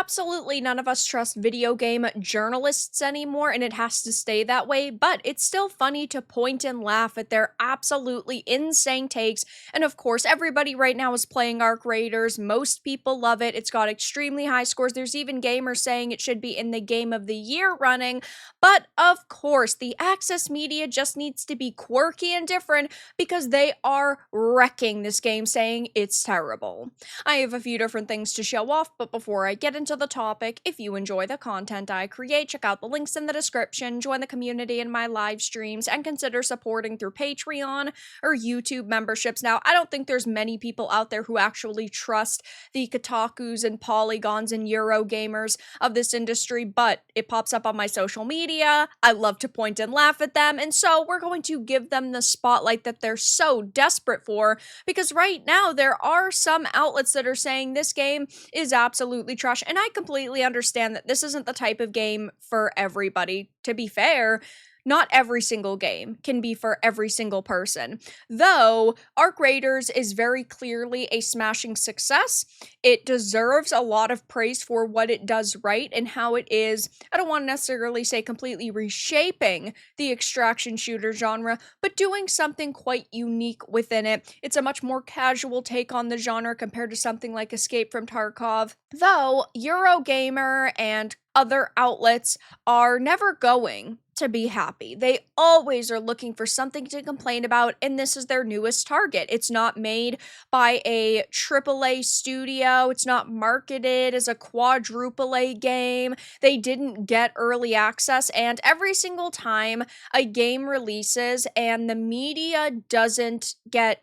absolutely none of us trust video game journalists anymore, and it has to stay that way, but it's still funny to point and laugh at their absolutely insane takes. And of course, everybody right now is playing Arc Raiders. Most people love it. It's got extremely high scores. There's even gamers saying it should be in the Game of the Year running. But of course, the Access media just needs to be quirky and different because they are wrecking this game, saying it's terrible. I have a few different things to show off, but before I get into the topic, if you enjoy the content I create, check out the links in the description, join the community in my live streams, and consider supporting through Patreon or YouTube memberships. Now, I don't think there's many people out there who actually trust the Kotakus and Polygons and Eurogamers of this industry, but it pops up on my social media. I love to point and laugh at them, and so we're going to give them the spotlight that they're so desperate for, because right now there are some outlets that are saying this game is absolutely trash, and I completely understand that this isn't the type of game for everybody. To be fair, not every single game can be for every single person. Though, Arc Raiders is very clearly a smashing success. It deserves a lot of praise for what it does right and how it is, I don't want to necessarily say completely reshaping the extraction shooter genre, but doing something quite unique within it. It's a much more casual take on the genre compared to something like Escape from Tarkov. Though, Eurogamer and other outlets are never going to be happy. They always are looking for something to complain about, and this is their newest target. It's not made by a AAA studio. It's not marketed as a quadruple A game. They didn't get early access, and every single time a game releases and the media doesn't get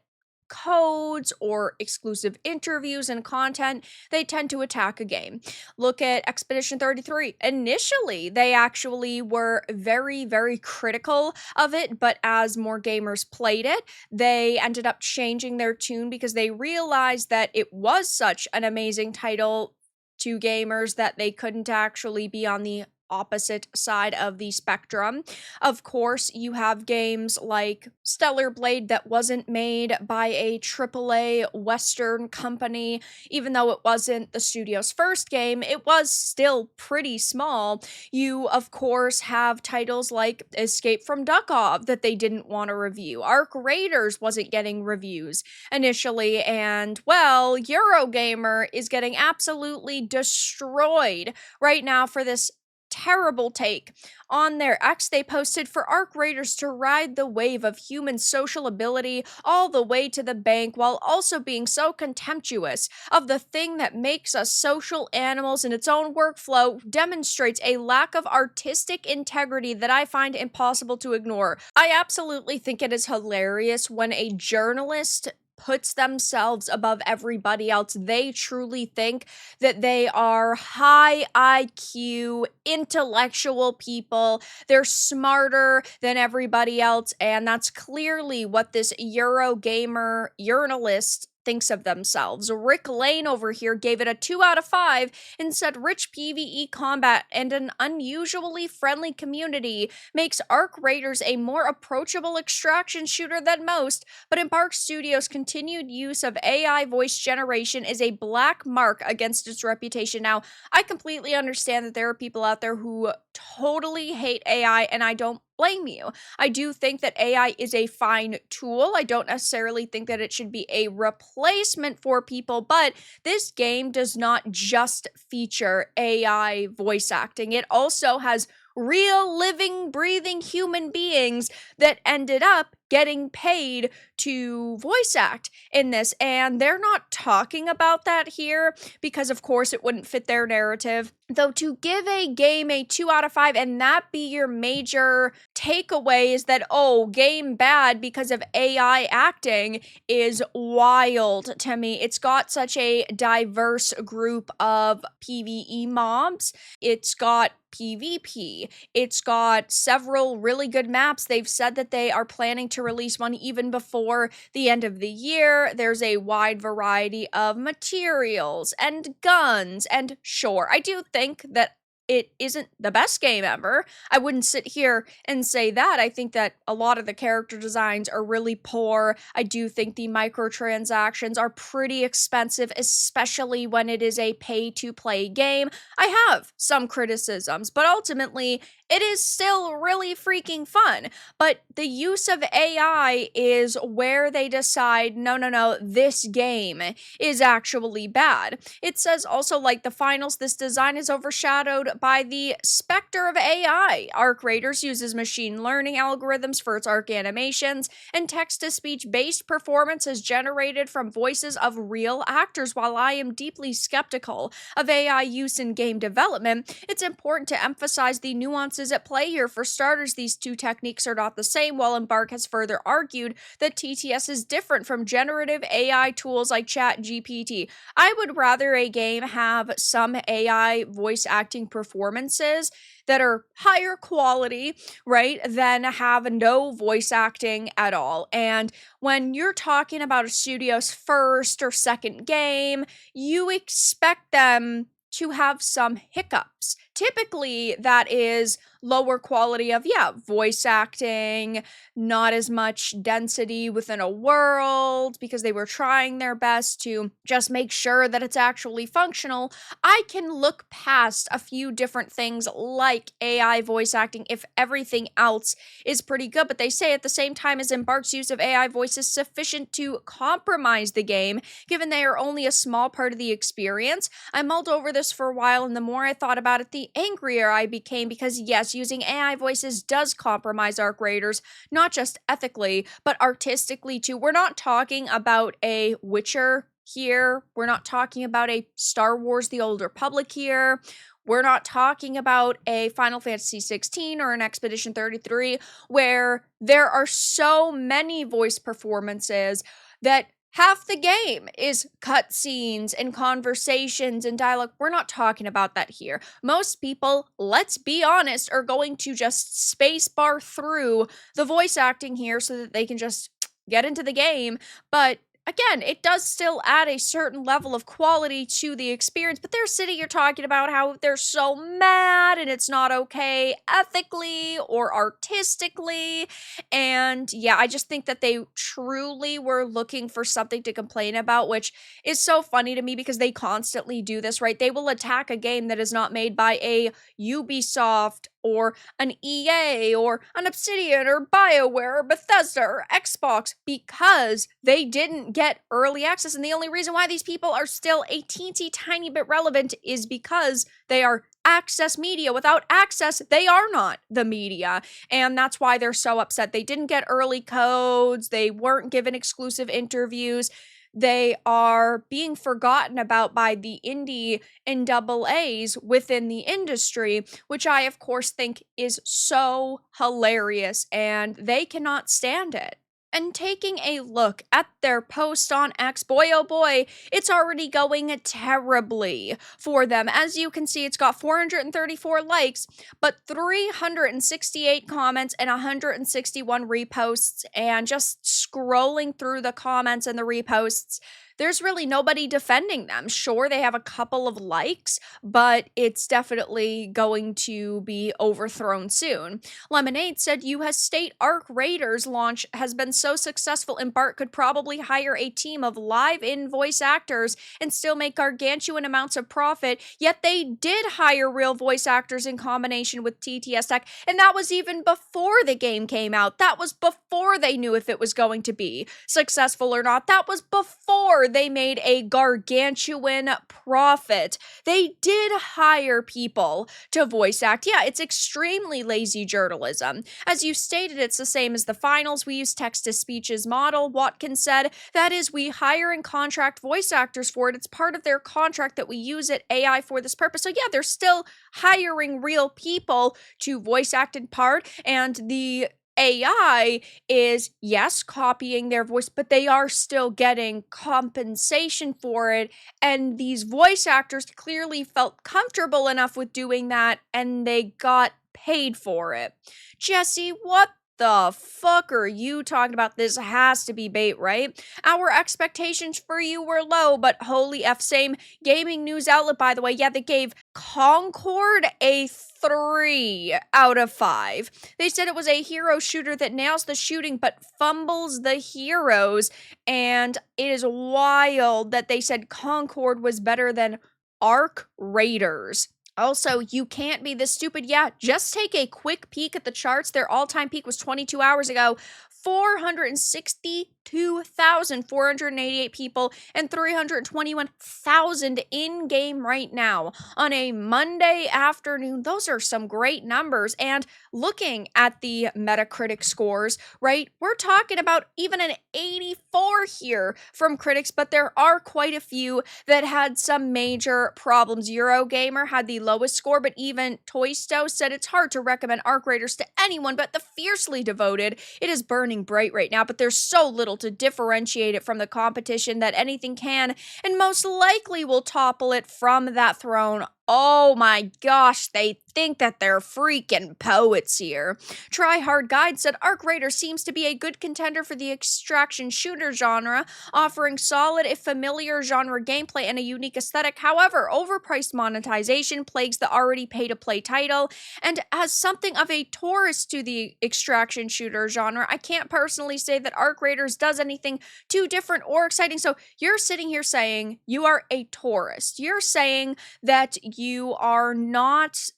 codes or exclusive interviews and content, they tend to attack a game. Look at Expedition 33. Initially, they actually were very, very critical of it, but as more gamers played it, they ended up changing their tune because they realized that it was such an amazing title to gamers that they couldn't actually be on the opposite side of the spectrum. Of course, you have games like Stellar Blade that wasn't made by a AAA Western company. Even though it wasn't the studio's first game, it was still pretty small. You, of course, have titles like Escape from Tarkov that they didn't want to review. Arc Raiders wasn't getting reviews initially, and, well, Eurogamer is getting absolutely destroyed right now for this terrible take. On their X, they posted for Arc Raiders to ride the wave of human social ability all the way to the bank, while also being so contemptuous of the thing that makes us social animals in its own workflow, demonstrates a lack of artistic integrity that I find impossible to ignore. I absolutely think it is hilarious when a journalist puts themselves above everybody else. They truly think that they are high IQ, intellectual people. They're smarter than everybody else, and that's clearly what this Eurogamer journalist thinks of themselves. Rick Lane over here gave it a 2 out of 5 and said rich PvE combat and an unusually friendly community makes Arc Raiders a more approachable extraction shooter than most, but Embark Studios' continued use of AI voice generation is a black mark against its reputation. Now, I completely understand that there are people out there who totally hate AI, and I don't blame you. I do think that AI is a fine tool. I don't necessarily think that it should be a replacement for people, but this game does not just feature AI voice acting. It also has real, living, breathing human beings that ended up getting paid to voice act in this, and they're not talking about that here because of course it wouldn't fit their narrative. Though to give a game a 2 out of 5 and that be your major takeaway is that, oh, game bad because of AI acting is wild to me. It's got such a diverse group of PvE mobs. It's got PvP. It's got several really good maps. They've said that they are planning to release one even before the end of the year. There's a wide variety of materials and guns, and sure, I do think that it isn't the best game ever. I wouldn't sit here and say that. I think that a lot of the character designs are really poor. I do think the microtransactions are pretty expensive, especially when it is a pay-to-play game. I have some criticisms, but ultimately, it is still really freaking fun. But the use of AI is where they decide, no, this game is actually bad. It says also, like the finals, this design is overshadowed by the specter of AI. Arc Raiders uses machine learning algorithms for its arc animations, and text-to-speech based performances generated from voices of real actors. While I am deeply skeptical of AI use in game development, it's important to emphasize the nuances at play here. For starters, these two techniques are not the same, while Embark has further argued that TTS is different from generative AI tools like ChatGPT. I would rather a game have some AI voice acting performances that are higher quality, right, than have no voice acting at all. And when you're talking about a studio's first or second game, you expect them to have some hiccups. Typically, that is lower quality of, voice acting, not as much density within a world because they were trying their best to just make sure that it's actually functional. I can look past a few different things like AI voice acting if everything else is pretty good, but they say at the same time as Embark's use of AI voice is sufficient to compromise the game, given they are only a small part of the experience. I mulled over this for a while, and the more I thought about it, the angrier I became, because yes, using AI voices does compromise Arc Raiders, not just ethically, but artistically too. We're not talking about a Witcher here. We're not talking about a Star Wars The Old Republic here. We're not talking about a Final Fantasy 16 or an Expedition 33, where there are so many voice performances that half the game is cutscenes and conversations and dialogue. We're not talking about that here. Most people, let's be honest, are going to just spacebar through the voice acting here so that they can just get into the game. But again, it does still add a certain level of quality to the experience, but they're sitting here talking about how they're so mad and it's not okay ethically or artistically. And yeah, I just think that they truly were looking for something to complain about, which is so funny to me because they constantly do this, right? They will attack a game that is not made by a Ubisoft or an EA or an Obsidian or BioWare or Bethesda or Xbox because they didn't get early access. And the only reason why these people are still a teensy tiny bit relevant is because they are access media. Without access, they are not the media. And that's why they're so upset. They didn't get early codes. They weren't given exclusive interviews. They are being forgotten about by the indie and double A's within the industry, which I, of course, think is so hilarious, and they cannot stand it. And taking a look at their post on X, boy oh boy, it's already going terribly for them. As you can see, it's got 434 likes, but 368 comments and 161 reposts. And just scrolling through the comments and the reposts, there's really nobody defending them. Sure, they have a couple of likes, but it's definitely going to be overthrown soon. Lemonade said US State Arc Raiders launch has been so successful, Embark could probably hire a team of live-in voice actors and still make gargantuan amounts of profit, yet they did hire real voice actors in combination with TTS Tech, and that was even before the game came out. That was before they knew if it was going to be successful or not. That was before they made a gargantuan profit. They did hire people to voice act. Yeah, it's extremely lazy journalism. As you stated, it's the same as the finals. We use text-to-speech's model, Watkins said. That is, we hire and contract voice actors for it. It's part of their contract that we use it AI for this purpose. So yeah, they're still hiring real people to voice act in part, and the AI is, yes, copying their voice, but they are still getting compensation for it. And these voice actors clearly felt comfortable enough with doing that, and they got paid for it. Jesse, what the fuck are you talking about? This has to be bait, right? Our expectations for you were low, but holy F, same gaming news outlet, by the way, yeah, they gave Concord a 3 out of 5. They said it was a hero shooter that nails the shooting but fumbles the heroes, and it is wild that they said Concord was better than Arc Raiders. Also, you can't be this stupid. Yeah, just take a quick peek at the charts. Their all-time peak was 22 hours ago. 462,488 people and 321,000 in game right now on a Monday afternoon. Those are some great numbers. And looking at the Metacritic scores, right, we're talking about even an 84 here from critics, but there are quite a few that had some major problems. Eurogamer had the lowest score, but even Toysto said it's hard to recommend Arc Raiders to anyone but the fiercely devoted. It is burning bright right now, but there's so little to differentiate it from the competition that anything can and most likely will topple it from that throne. Oh my gosh, they think that they're freaking poets here. Try Hard Guide said Arc Raider seems to be a good contender for the extraction shooter genre, offering solid if familiar genre gameplay and a unique aesthetic. However, overpriced monetization plagues the already pay-to-play title, and as something of a tourist to the extraction shooter genre, I can't personally say that Arc Raiders does anything too different or exciting. So you're sitting here saying you are a tourist. You're saying that you are not,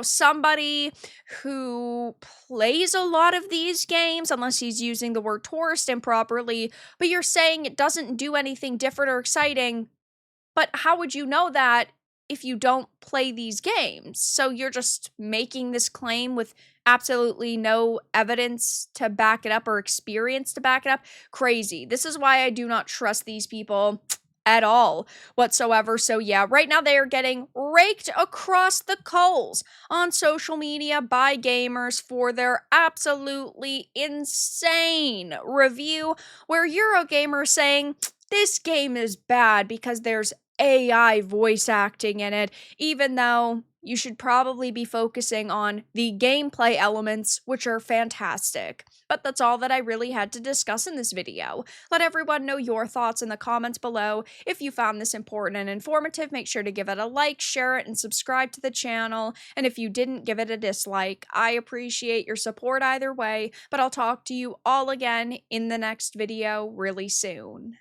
somebody who plays a lot of these games, unless he's using the word tourist improperly, but you're saying it doesn't do anything different or exciting. But how would you know that if you don't play these games? So you're just making this claim with absolutely no evidence to back it up or experience to back it up. Crazy. This is why I do not trust these people at all whatsoever. So yeah, right now they are getting raked across the coals on social media by gamers for their absolutely insane review, where Eurogamer is saying this game is bad because there's AI voice acting in it, even though you should probably be focusing on the gameplay elements, which are fantastic. But that's all that I really had to discuss in this video. Let everyone know your thoughts in the comments below. If you found this important and informative, make sure to give it a like, share it, and subscribe to the channel. And if you didn't, give it a dislike. I appreciate your support either way, but I'll talk to you all again in the next video really soon.